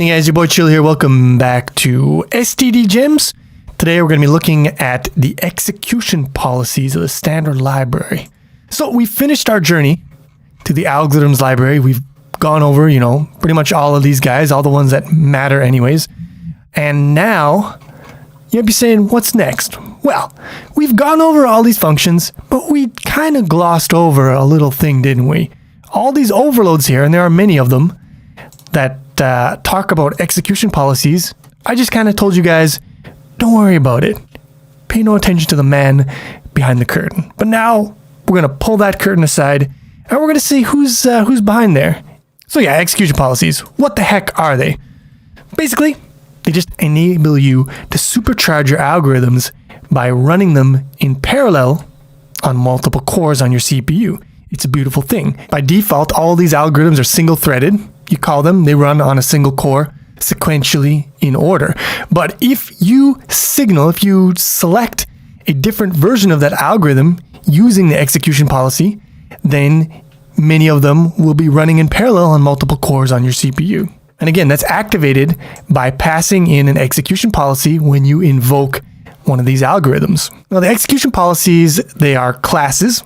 Hey guys, your boy Chill here. Welcome back to STD Gems. Today we're going to be looking at the execution policies of the standard library. So we finished our journey to the algorithms library. We've gone over, pretty much all of these guys, all the ones that matter anyways. And now you'll be saying, what's next? Well, we've gone over all these functions, but we kind of glossed over a little thing, didn't we? All these overloads here, and there are many of them, that talk about execution policies. I just kind of told you guys, don't worry about it. Pay no attention to the man behind the curtain. But now we're going to pull that curtain aside and we're going to see who's behind there. So yeah, execution policies. What the heck are they? Basically, they just enable you to supercharge your algorithms by running them in parallel on multiple cores on your CPU. It's a beautiful thing. By default, all these algorithms are single-threaded. You call them, they run on a single core sequentially in order. But if you select a different version of that algorithm using the execution policy, then many of them will be running in parallel on multiple cores on your CPU. And again, that's activated by passing in an execution policy when you invoke one of these algorithms. Now, the execution policies, they are classes,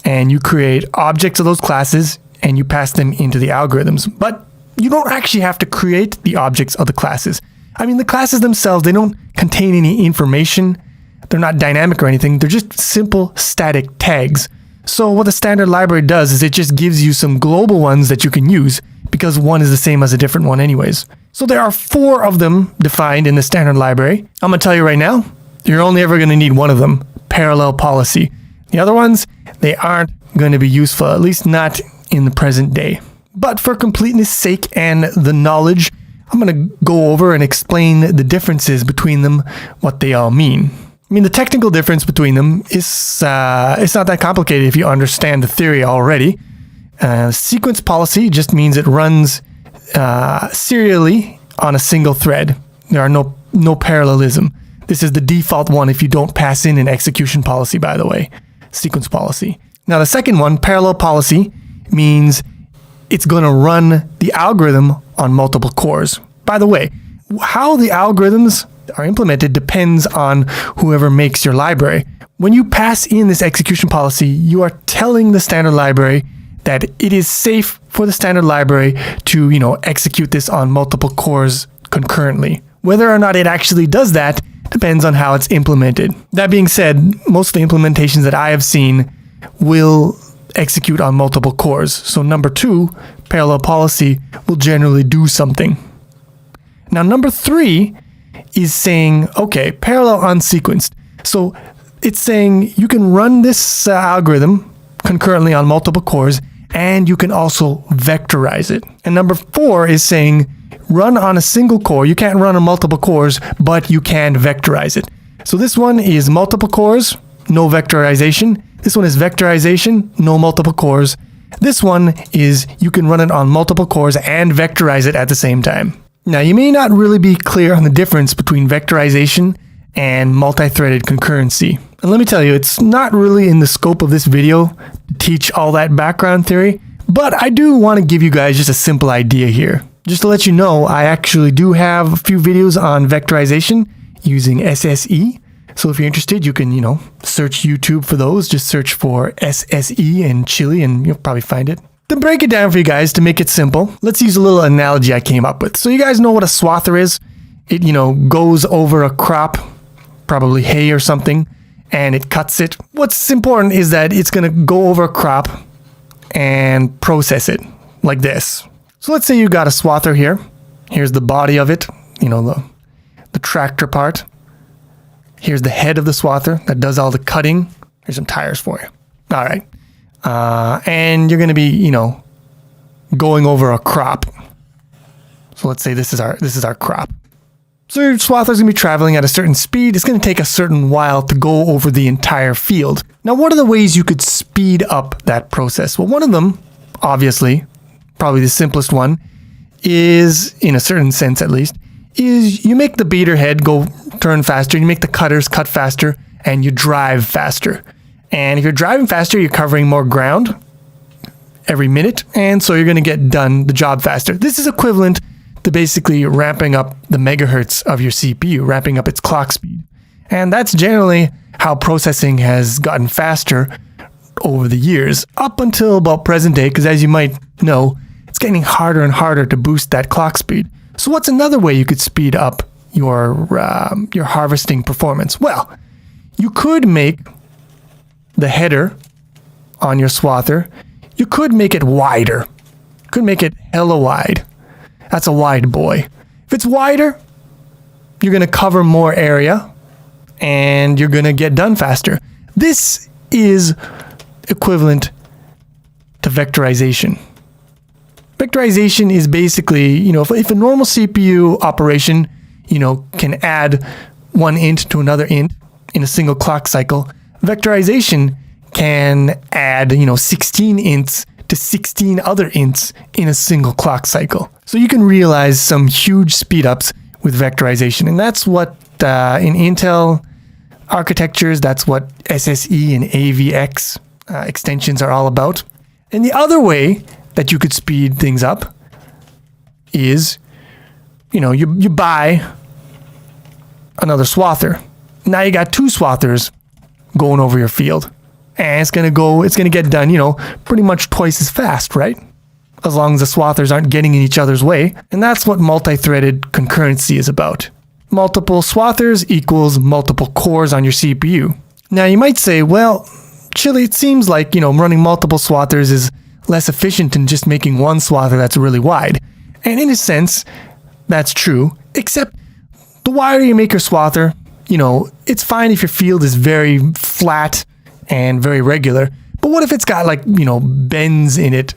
and you create objects of those classes and you pass them into the algorithms. But you don't actually have to create the objects of the classes. I mean, the classes themselves, they don't contain any information. They're not dynamic or anything. They're just simple static tags. So what the standard library does is it just gives you some global ones that you can use because one is the same as a different one anyways. So there are 4 of them defined in the standard library. I'm going to tell you right now, you're only ever going to need one of them, parallel policy. The other ones, they aren't going to be useful, at least not in the present day. But for completeness sake and the knowledge, I'm going to go over and explain the differences between them, what they all mean. I mean, the technical difference between them is it's not that complicated if you understand the theory already. Sequence policy just means it runs serially on a single thread. There are no parallelism. This is the default one if you don't pass in an execution policy, by the way. Sequence policy. Now, the second one, parallel policy, means it's going to run the algorithm on multiple cores. By the way, how the algorithms are implemented depends on whoever makes your library. When you pass in this execution policy, you are telling the standard library that it is safe for the standard library to, execute this on multiple cores concurrently. Whether or not it actually does that depends on how it's implemented. That being said, most of the implementations that I have seen will execute on multiple cores. So number 2, parallel policy, will generally do something. Now number 3 is saying, okay, parallel unsequenced. So it's saying you can run this algorithm concurrently on multiple cores and you can also vectorize it. And number 4 is saying run on a single core. You can't run on multiple cores, but you can vectorize it. So this one is multiple cores, no vectorization. This one is vectorization, no multiple cores. This one is you can run it on multiple cores and vectorize it at the same time. Now, you may not really be clear on the difference between vectorization and multi-threaded concurrency. And let me tell you, it's not really in the scope of this video to teach all that background theory, but I do want to give you guys just a simple idea here. Just to let you know, I actually do have a few videos on vectorization using SSE. So if you're interested, you can, search YouTube for those. Just search for SSE and Chili and you'll probably find it. To break it down for you guys, to make it simple, let's use a little analogy I came up with. So you guys know what a swather is? It, goes over a crop, probably hay or something, and it cuts it. What's important is that it's going to go over a crop and process it like this. So let's say you got a swather here. Here's the body of it, the tractor part. Here's the head of the swather that does all the cutting. Here's some tires for you. All right. And you're going to be, going over a crop. So let's say this is our crop. So your swather's going to be traveling at a certain speed. It's going to take a certain while to go over the entire field. Now, what are the ways you could speed up that process? Well, one of them, obviously, probably the simplest one, is, in a certain sense at least, is you make the beater head turn faster, you make the cutters cut faster, and you drive faster. And if you're driving faster, you're covering more ground every minute, and so you're going to get done the job faster. This is equivalent to basically ramping up the megahertz of your CPU, ramping up its clock speed. And that's generally how processing has gotten faster over the years, up until about present day, because as you might know, it's getting harder and harder to boost that clock speed. So what's another way you could speed up your harvesting performance? Well, you could make the header on your swather, you could make it wider. You could make it hella wide. That's a wide boy. If it's wider, you're going to cover more area and you're going to get done faster. This is equivalent to vectorization. Vectorization is basically, if a normal CPU operation, can add one int to another int in a single clock cycle, vectorization can add, 16 ints to 16 other ints in a single clock cycle. So you can realize some huge speed ups with vectorization. And that's what in Intel architectures, that's what SSE and AVX extensions are all about. And the other way that you could speed things up is, you buy another swather. Now you got two swathers going over your field. And it's going to get done, pretty much twice as fast, right? As long as the swathers aren't getting in each other's way. And that's what multi-threaded concurrency is about. Multiple swathers equals multiple cores on your CPU. Now you might say, well, Chili, it seems like, running multiple swathers is less efficient than just making one swather that's really wide. And in a sense, that's true, except the wider you make your swather, it's fine if your field is very flat and very regular. But what if it's got bends in it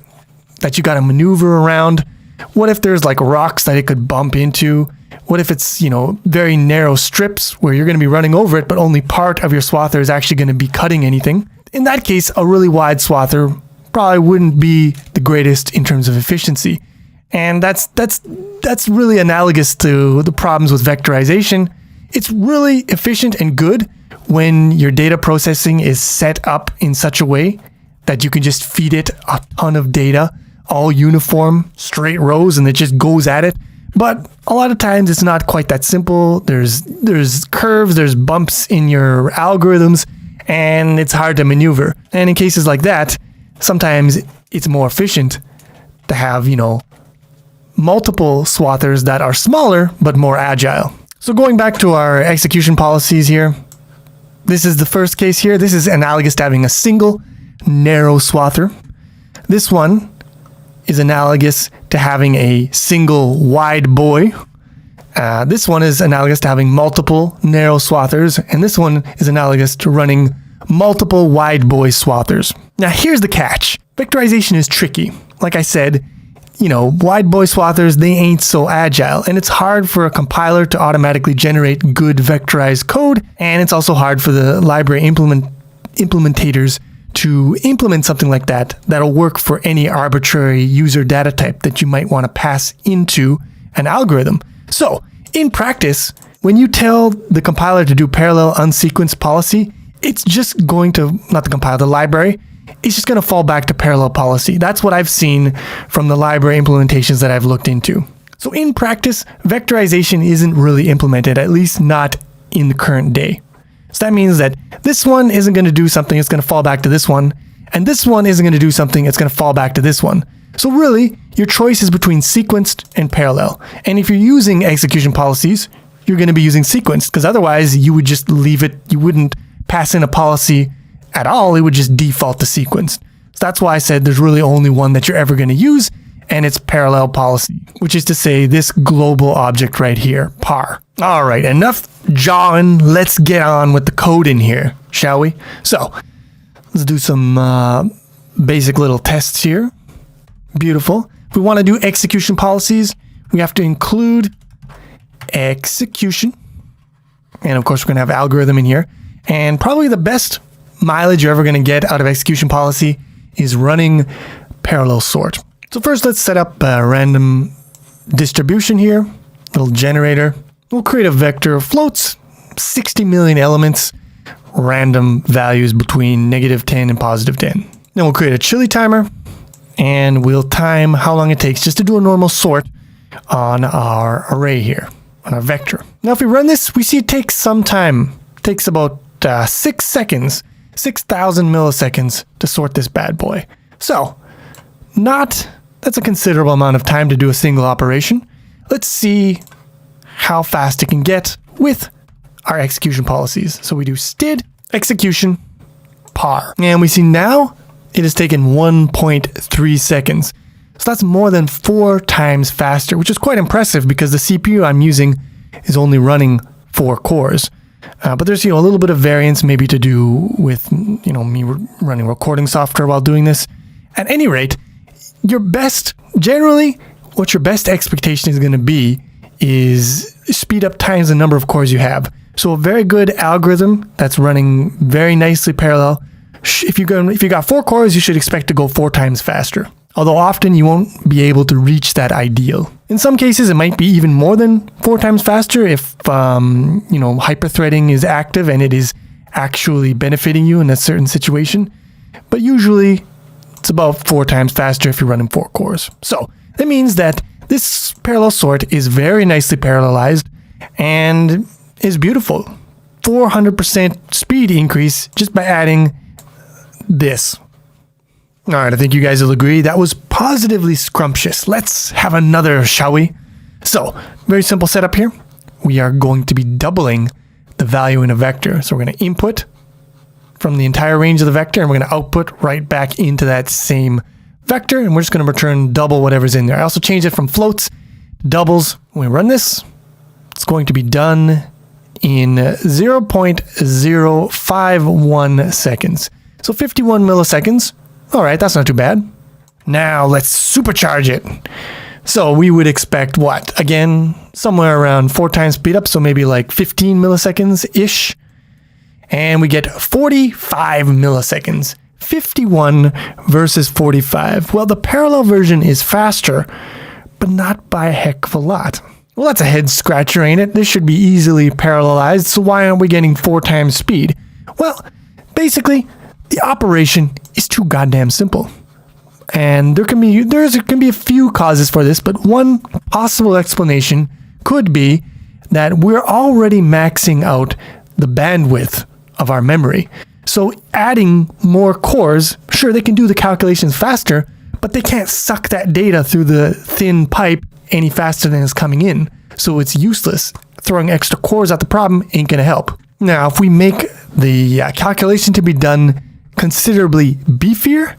that you got to maneuver around? What if there's rocks that it could bump into? What if it's, very narrow strips where you're going to be running over it, but only part of your swather is actually going to be cutting anything? In that case, a really wide swather probably wouldn't be the greatest in terms of efficiency. And that's really analogous to the problems with vectorization. It's really efficient and good when your data processing is set up in such a way that you can just feed it a ton of data, all uniform, straight rows, and it just goes at it. But a lot of times it's not quite that simple. There's curves, there's bumps in your algorithms, and it's hard to maneuver. And in cases like that, sometimes it's more efficient to have, multiple swathers that are smaller but more agile. So going back to our execution policies here, this is the first case here. This is analogous to having a single narrow swather. This one is analogous to having a single wide boy. This one is analogous to having multiple narrow swathers. And this one is analogous to running multiple wide boy swathers. Now here's the catch. Vectorization is tricky. Like I said, wide boy swathers, they ain't so agile, and it's hard for a compiler to automatically generate good vectorized code, and it's also hard for the library implementators to implement something like that that'll work for any arbitrary user data type that you might want to pass into an algorithm. So, in practice, when you tell the compiler to do parallel unsequenced policy, it's just going to, not the compiler, the library, it's just going to fall back to parallel policy. That's what I've seen from the library implementations that I've looked into. So in practice, vectorization isn't really implemented, at least not in the current day. So that means that this one isn't going to do something, it's going to fall back to this one, and this one isn't going to do something, it's going to fall back to this one. So really, your choice is between sequenced and parallel. And if you're using execution policies, you're going to be using sequenced, because otherwise you would just leave it, you wouldn't pass in a policy at all, it would just default to sequenced. So that's why I said there's really only one that you're ever going to use, and it's parallel policy, which is to say this global object right here, par. All right, enough jawing. Let's get on with the code in here, shall we? So let's do some basic little tests here. Beautiful. If we want to do execution policies, we have to include execution. And of course, we're going to have algorithm in here. And probably the best mileage you're ever going to get out of execution policy is running parallel sort. So first, let's set up a random distribution here, little generator. We'll create a vector of floats, 60 million elements, random values between -10 and +10. Then we'll create a chili timer, and we'll time how long it takes just to do a normal sort on our array here, on our vector. Now, if we run this, we see it takes some time. It takes about 6 seconds, 6,000 milliseconds to sort this bad boy. So, that's a considerable amount of time to do a single operation. Let's see how fast it can get with our execution policies. So we do std execution par. And we see now it has taken 1.3 seconds. So that's more than 4 times faster, which is quite impressive because the CPU I'm using is only running 4 cores. But there's a little bit of variance maybe to do with me running recording software while doing this. At any rate, generally what your best expectation is going to be is speed up times the number of cores you have. So a very good algorithm that's running very nicely parallel. If you got 4 cores, you should expect to go 4 times faster. Although often you won't be able to reach that ideal. In some cases, it might be even more than 4 times faster if hyperthreading is active and it is actually benefiting you in a certain situation. But usually it's about 4 times faster if you're running 4 cores. So that means that this parallel sort is very nicely parallelized and is beautiful. 400% speed increase just by adding this. All right, I think you guys will agree that was positively scrumptious. Let's have another, shall we? So, very simple setup here. We are going to be doubling the value in a vector. So we're going to input from the entire range of the vector, and we're going to output right back into that same vector, and we're just going to return double whatever's in there. I also changed it from floats to doubles. When we run this, it's going to be done in 0.051 seconds. So 51 milliseconds. All right, that's not too bad. Now let's supercharge it. So we would expect what? Again, somewhere around 4 times speed up, so maybe like 15 milliseconds-ish. And we get 45 milliseconds. 51 versus 45. Well, the parallel version is faster, but not by a heck of a lot. Well, that's a head scratcher, ain't it? This should be easily parallelized, so why aren't we getting 4 times speed? Well, basically, the operation is too goddamn simple. And there can be a few causes for this, but one possible explanation could be that we're already maxing out the bandwidth of our memory. So adding more cores, sure, they can do the calculations faster, but they can't suck that data through the thin pipe any faster than it's coming in. So it's useless. Throwing extra cores at the problem ain't going to help. Now, if we make the calculation to be done considerably beefier,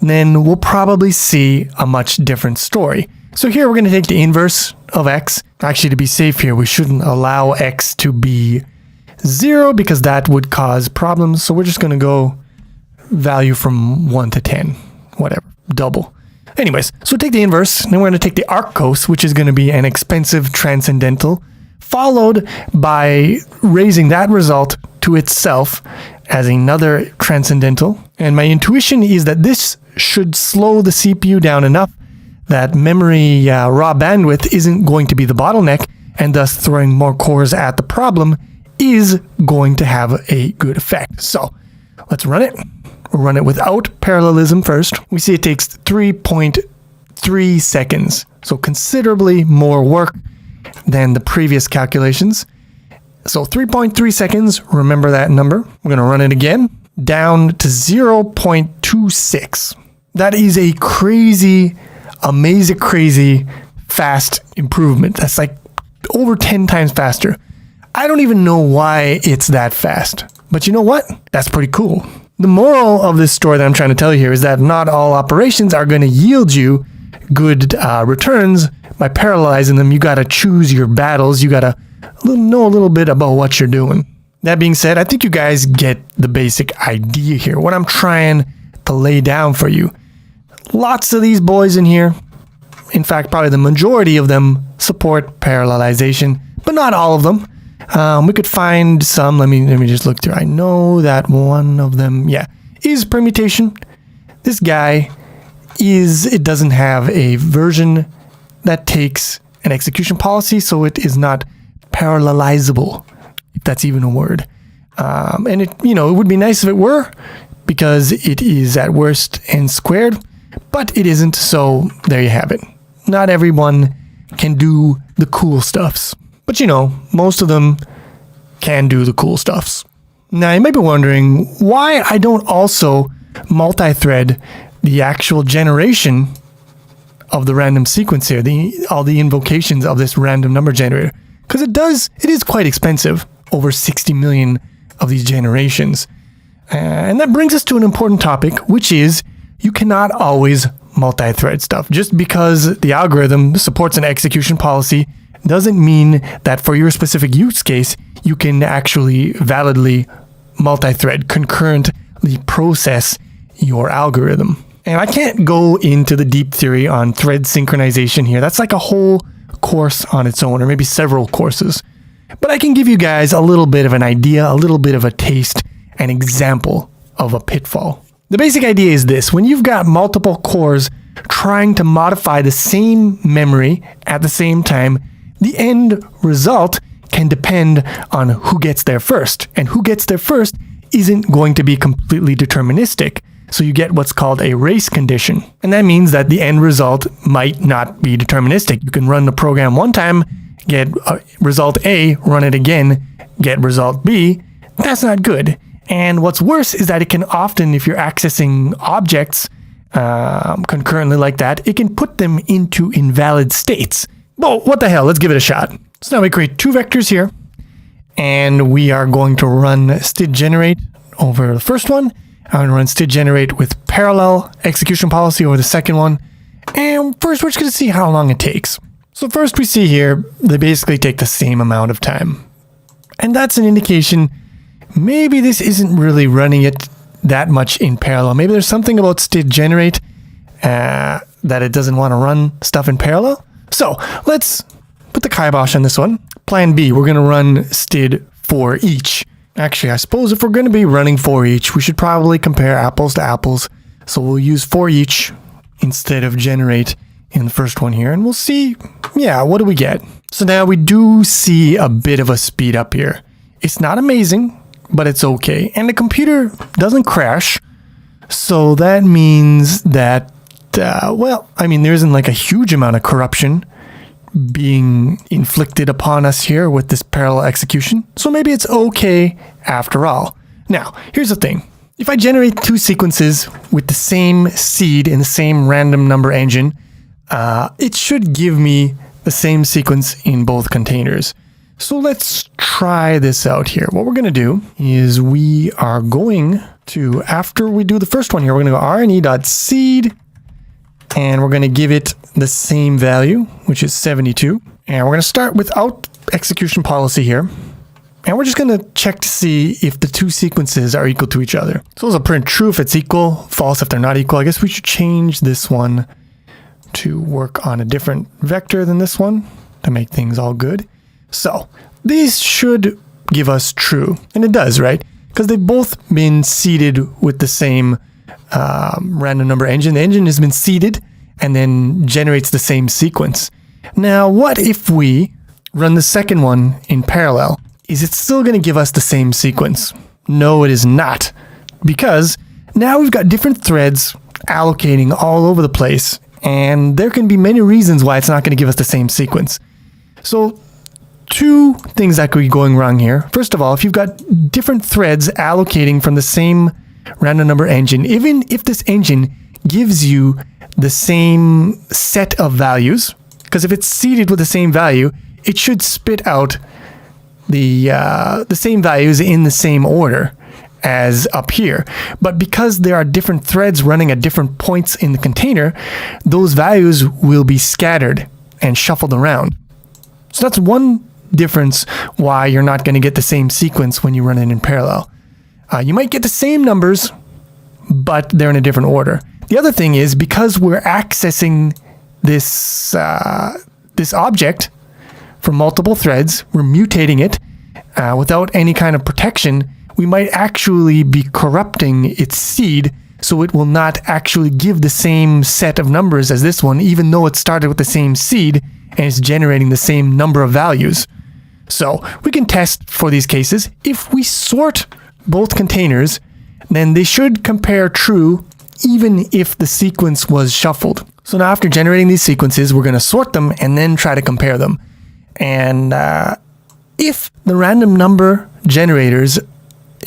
then we'll probably see a much different story. So here we're going to take the inverse of x. Actually, to be safe here, we shouldn't allow x to be 0 because that would cause problems. So we're just going to go value from 1 to 10, whatever, double. Anyways, so take the inverse, and then we're going to take the arccos, which is going to be an expensive transcendental, followed by raising that result to itself as another transcendental. And my intuition is that this should slow the CPU down enough that memory raw bandwidth isn't going to be the bottleneck, and thus throwing more cores at the problem is going to have a good effect. So let's run it. We'll run it without parallelism first. We see it takes 3.3 seconds, so considerably more work than the previous calculations. So 3.3 seconds, remember that number. We're going to run it again, down to 0.26. That is a crazy, amazing, crazy fast improvement. That's like over 10 times faster. I don't even know why it's that fast. But you know what? That's pretty cool. The moral of this story that I'm trying to tell you here is that not all operations are going to yield you good returns by parallelizing them. You got to choose your battles. You got to know a little bit about what you're doing. That being said, I think you guys get the basic idea here. What I'm trying to lay down for you. Lots of these boys in here, in fact, probably the majority of them support parallelization, but not all of them. We could find some. Let me just look through. I know that one of them, is permutation. This guy it doesn't have a version that takes an execution policy, so it is not parallelizable, if that's even a word. And it would be nice if it were, because it is at worst n squared, but it isn't. So there you have it. Not everyone can do the cool stuffs. But you know, most of them can do the cool stuffs. Now, you might be wondering why I don't also multi-thread the actual generation of the random sequence here, all the invocations of this random number generator. Because it is quite expensive, over 60 million of these generations. And that brings us to an important topic, which is you cannot always multi-thread stuff. Just because the algorithm supports an execution policy doesn't mean that for your specific use case, you can actually validly multi-thread, concurrently process your algorithm. And I can't go into the deep theory on thread synchronization here. That's like a whole course on its own, or maybe several courses. But I can give you guys a little bit of an idea, a little bit of a taste, an example of a pitfall. The basic idea is this: when you've got multiple cores trying to modify the same memory at the same time, the end result can depend on who gets there first. And who gets there first isn't going to be completely deterministic. So you get what's called a race condition. And that means that the end result might not be deterministic. You can run the program one time, get result A, run it again, get result B. That's not good. And what's worse is that it can often, if you're accessing objects concurrently like that, it can put them into invalid states. Well, what the hell? Let's give it a shot. So now we create two vectors here, and we are going to run std generate over the first one. I'm going to run std generate with parallel execution policy over the second one. And first, we're just going to see how long it takes. So first we see here, they basically take the same amount of time. And that's an indication maybe this isn't really running it that much in parallel. Maybe there's something about std generate that it doesn't want to run stuff in parallel. So let's put the kibosh on this one. Plan B, we're going to run std for each. Actually, I suppose if we're going to be running for each, we should probably compare apples to apples. So we'll use for each instead of generate in the first one here. And we'll see, yeah, what do we get? So now we do see a bit of a speed up here. It's not amazing, but it's okay. And the computer doesn't crash. So that means that, there isn't like a huge amount of corruption being inflicted upon us here with this parallel execution. So maybe it's okay after all. Now, here's the thing. If I generate two sequences with the same seed in the same random number engine, it should give me the same sequence in both containers. So let's try this out here. What we're going to do is we are going to, after we do the first one here, we're going to go rne.seed, and we're going to give it the same value, which is 72. And we're going to start without execution policy here. And we're just going to check to see if the two sequences are equal to each other. So this will print true if it's equal, false if they're not equal. I guess we should change this one to work on a different vector than this one to make things all good. So these should give us true. And it does, right? Because they've both been seeded with the same random number engine. The engine has been seeded and then generates the same sequence. Now, what if we run the second one in parallel? Is it still going to give us the same sequence? No, it is not. Because now we've got different threads allocating all over the place, and there can be many reasons why it's not going to give us the same sequence. So two things that could be going wrong here. First of all, if you've got different threads allocating from the same random number engine, even if this engine gives you the same set of values, because if it's seeded with the same value, it should spit out the same values in the same order as up here. But because there are different threads running at different points in the container, those values will be scattered and shuffled around. So that's one difference why you're not going to get the same sequence when you run it in parallel. You might get the same numbers, but they're in a different order. The other thing is, because we're accessing this object from multiple threads, we're mutating it without any kind of protection, we might actually be corrupting its seed, so it will not actually give the same set of numbers as this one, even though it started with the same seed and it's generating the same number of values. So we can test for these cases. If we sort both containers, then they should compare true even if the sequence was shuffled. So now after generating these sequences, we're going to sort them and then try to compare them. And if the random number generators,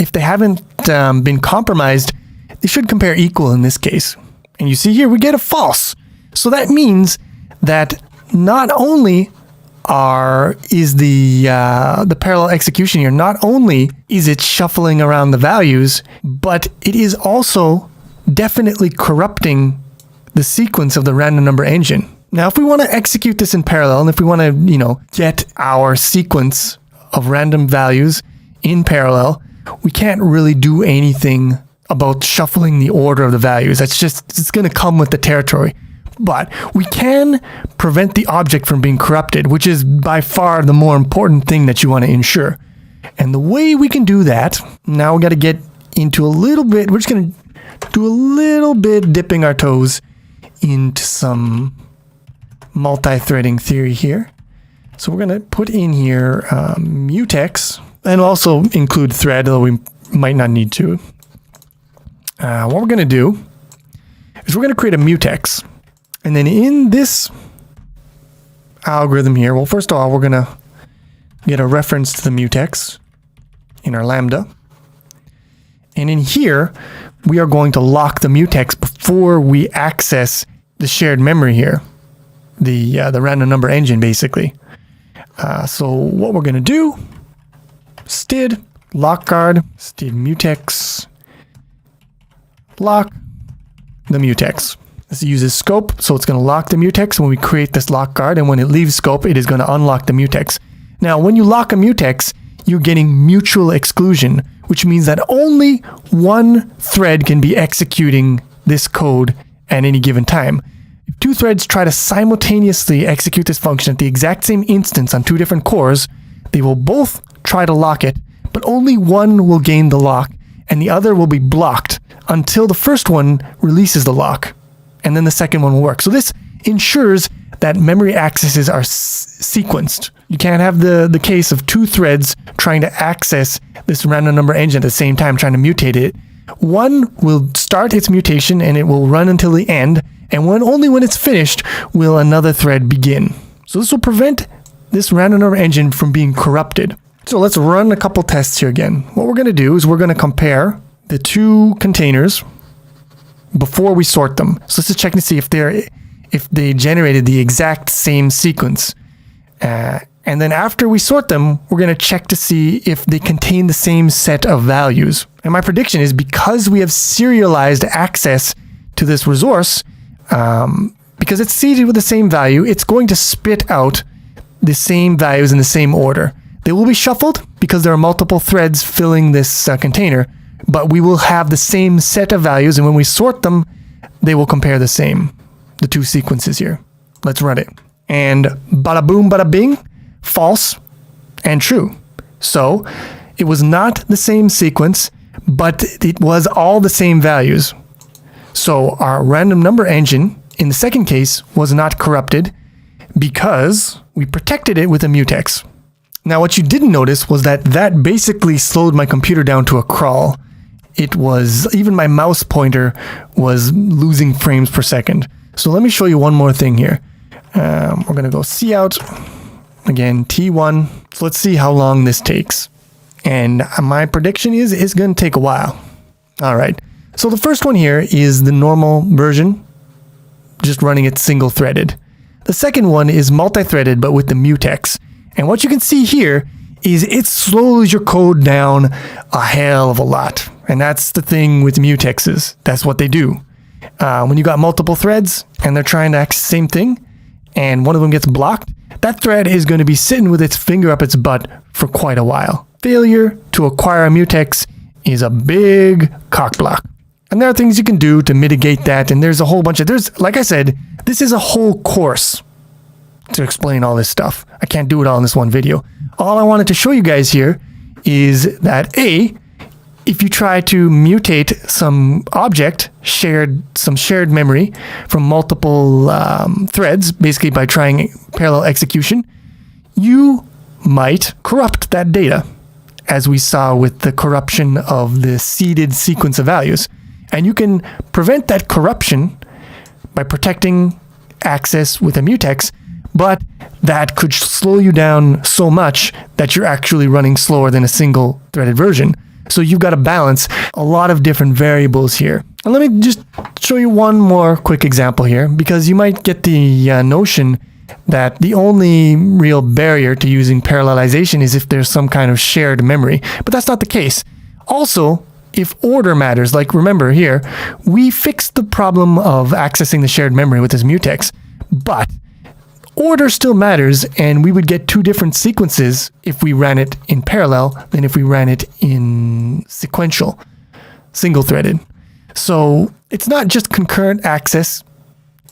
if they haven't been compromised, they should compare equal in this case. And you see here, we get a false. So that means that not only is the parallel execution here, not only is it shuffling around the values, but it is also definitely corrupting the sequence of the random number engine. Now, if we want to execute this in parallel, and if we want to, get our sequence of random values in parallel, we can't really do anything about shuffling the order of the values. It's going to come with the territory. But we can prevent the object from being corrupted, which is by far the more important thing that you want to ensure. And the way we can do that, now we got to get into a little bit, we're just going to do a little bit dipping our toes into some multi-threading theory here. So we're going to put in here mutex, and also include thread, though we might not need to. What we're going to do is we're going to create a mutex. And then in this algorithm here, well, first of all, we're going to get a reference to the mutex in our lambda. And in here, we are going to lock the mutex before we access the shared memory here, the random number engine, basically. So what we're going to do, std lock guard, std mutex, lock the mutex. This uses scope, so it's going to lock the mutex when we create this lock guard, and when it leaves scope, it is going to unlock the mutex. Now, when you lock a mutex, you're getting mutual exclusion, which means that only one thread can be executing this code at any given time. If two threads try to simultaneously execute this function at the exact same instance on two different cores, they will both try to lock it, but only one will gain the lock, and the other will be blocked until the first one releases the lock. And then the second one will work. So this ensures that memory accesses are sequenced. You can't have the case of two threads trying to access this random number engine at the same time, trying to mutate it. One will start its mutation and it will run until the end, and only when it's finished will another thread begin. So this will prevent this random number engine from being corrupted. So let's run a couple tests here again. What we're going to do is we're going to compare the two containers before we sort them. So let's just check to see if they generated the exact same sequence. And then after we sort them, we're going to check to see if they contain the same set of values. And my prediction is, because we have serialized access to this resource, because it's seeded with the same value, it's going to spit out the same values in the same order. They will be shuffled because there are multiple threads filling this container, but we will have the same set of values, and when we sort them, they will compare the same, the two sequences here. Let's run it. And bada boom, bada bing, false and true. So it was not the same sequence, but it was all the same values. So our random number engine, in the second case, was not corrupted because we protected it with a mutex. Now, what you didn't notice was that basically slowed my computer down to a crawl. It was, even my mouse pointer was losing frames per second. So let me show you one more thing here. We're going to go cout, again, T1. So let's see how long this takes. And my prediction is it's going to take a while. All right. So the first one here is the normal version, just running it single threaded. The second one is multi-threaded, but with the mutex. And what you can see here is it slows your code down a hell of a lot. And that's the thing with mutexes. That's what they do. When you got multiple threads and they're trying to access the same thing, and one of them gets blocked, that thread is going to be sitting with its finger up its butt for quite a while. Failure to acquire a mutex is a big cock block. And there are things you can do to mitigate that, and there's a whole bunch of, like I said, this is a whole course to explain all this stuff. I can't do it all in this one video. All I wanted to show you guys here is that if you try to mutate some object, some shared memory from multiple threads, basically by trying parallel execution, you might corrupt that data, as we saw with the corruption of the seeded sequence of values. And you can prevent that corruption by protecting access with a mutex, but that could slow you down so much that you're actually running slower than a single threaded version. So you've got to balance a lot of different variables here. And let me just show you one more quick example here, because you might get the notion that the only real barrier to using parallelization is if there's some kind of shared memory, but that's not the case. Also, if order matters, like remember here, we fixed the problem of accessing the shared memory with this mutex, but order still matters, and we would get two different sequences if we ran it in parallel than if we ran it in sequential, single-threaded. So it's not just concurrent access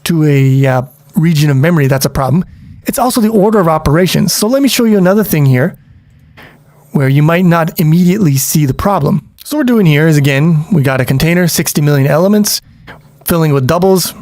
to a region of memory that's a problem. It's also the order of operations. So let me show you another thing here where you might not immediately see the problem. So what we're doing here is, again, we got a container, 60 million elements, filling with doubles,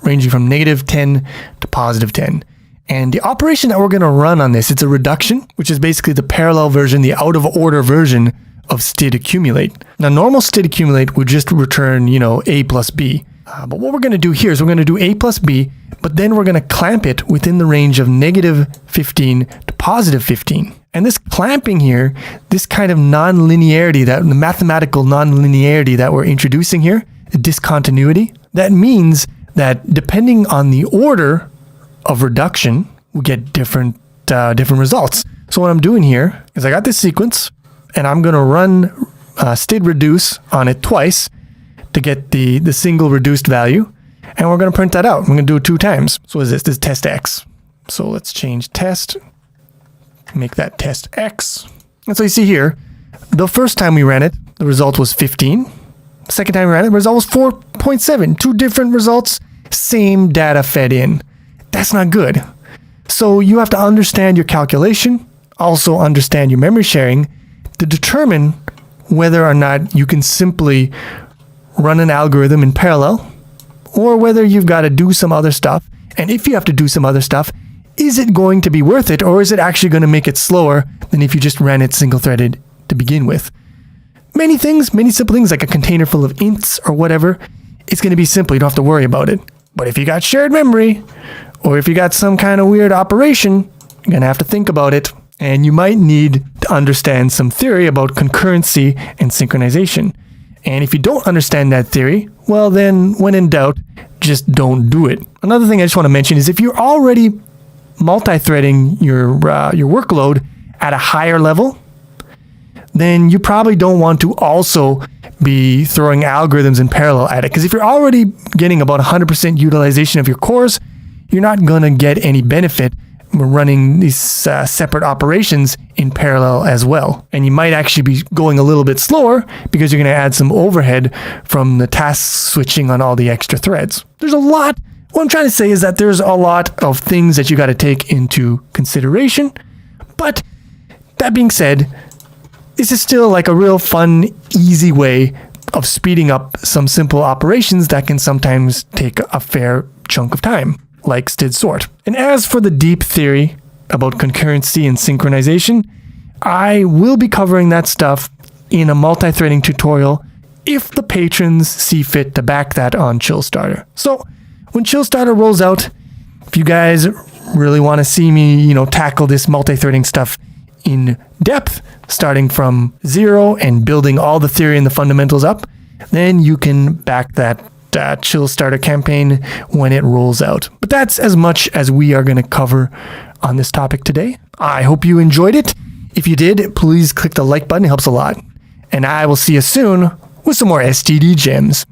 ranging from -10 to +10. And the operation that we're going to run on this, it's a reduction, which is basically the parallel version, the out-of-order version of std accumulate. Now, normal std accumulate would just return, A plus B. But what we're going to do here is we're going to do A plus B, but then we're going to clamp it within the range of -15 to +15. And this clamping here, this kind of non-linearity, the mathematical non-linearity that we're introducing here, the discontinuity, that means that depending on the order of reduction, we get different results. So what I'm doing here is I got this sequence, and I'm going to run std reduce on it twice to get the single reduced value, and we're going to print that out. We're going to do it 2 times. So what is this? This is test x. So let's change test, make that test x. And so you see here, the first time we ran it, the result was 15. The second time we ran it, the result was 4.7. 2 different results, same data fed in. That's not good. So you have to understand your calculation, also understand your memory sharing to determine whether or not you can simply run an algorithm in parallel, or whether you've got to do some other stuff. And if you have to do some other stuff, is it going to be worth it, or is it actually going to make it slower than if you just ran it single-threaded to begin with? Many things, many simple things, like a container full of ints or whatever, it's going to be simple. You don't have to worry about it. But if you got shared memory, or if you got some kind of weird operation, you're going to have to think about it. And you might need to understand some theory about concurrency and synchronization. And if you don't understand that theory, well then, when in doubt, just don't do it. Another thing I just want to mention is if you're already multi-threading your workload at a higher level, then you probably don't want to also be throwing algorithms in parallel at it. Because if you're already getting about 100% utilization of your cores, you're not going to get any benefit from running these separate operations in parallel as well. And you might actually be going a little bit slower because you're going to add some overhead from the task switching on all the extra threads. There's a lot. What I'm trying to say is that there's a lot of things that you got to take into consideration. But that being said, this is still like a real fun, easy way of speeding up some simple operations that can sometimes take a fair chunk of time, like std sort. And as for the deep theory about concurrency and synchronization, I will be covering that stuff in a multi-threading tutorial if the patrons see fit to back that on ChillStarter. So when ChillStarter rolls out, if you guys really want to see me, tackle this multi-threading stuff in depth, starting from zero and building all the theory and the fundamentals up, then you can back that ChillStarter campaign when it rolls out. But that's as much as we are going to cover on this topic today. I hope you enjoyed it. If you did, please click the like button. It helps a lot. And I will see you soon with some more STD gems.